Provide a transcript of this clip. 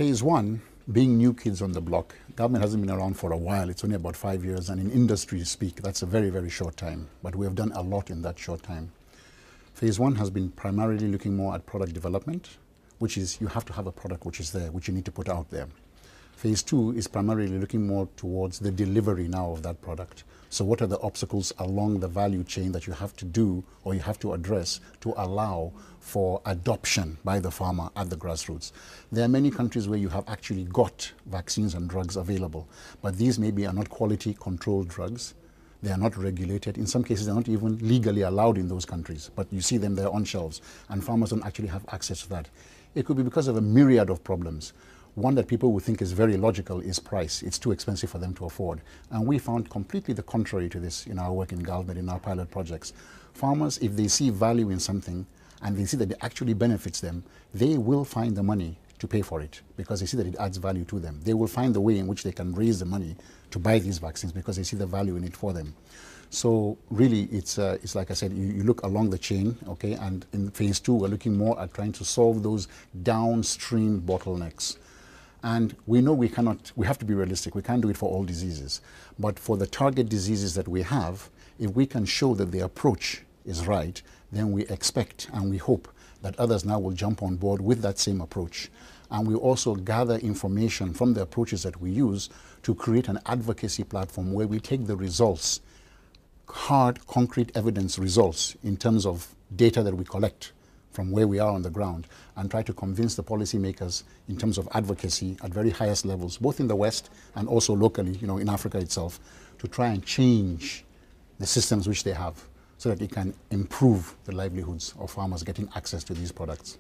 phase one, being new kids on the block, GALVmed hasn't been around for a while. It's only about 5 years, and in industry speak, that's a very, very short time. But we have done a lot in that short time. Phase one has been primarily looking more at product development, which is you have to have a product which is there, which you need to put out there. Phase two is primarily looking more towards the delivery now of that product. So what are the obstacles along the value chain that you have to do or you have to address to allow for adoption by the farmer at the grassroots? There are many countries where you have actually got vaccines and drugs available, but these maybe are not quality controlled drugs. They are not regulated. In some cases, they're not even legally allowed in those countries, but you see them there on shelves, and farmers don't actually have access to that. It could be because of a myriad of problems. One that people would think is very logical is price. It's too expensive for them to afford. And we found completely the contrary to this in our work in GALVmed, in our pilot projects. Farmers, if they see value in something and they see that it actually benefits them, they will find the money to pay for it because they see that it adds value to them. They will find the way in which they can raise the money to buy these vaccines because they see the value in it for them. So really, it's like I said, you look along the chain, okay, and in phase two, we're looking more at trying to solve those downstream bottlenecks. And we know we have to be realistic. We can't do it for all diseases. But for the target diseases that we have, if we can show that the approach is right, then we expect and we hope that others now will jump on board with that same approach. And we also gather information from the approaches that we use to create an advocacy platform where we take the results, hard, concrete evidence results in terms of data that we collect from where we are on the ground, and try to convince the policymakers in terms of advocacy at very highest levels, both in the West and also locally, in Africa itself, to try and change the systems which they have so that it can improve the livelihoods of farmers getting access to these products.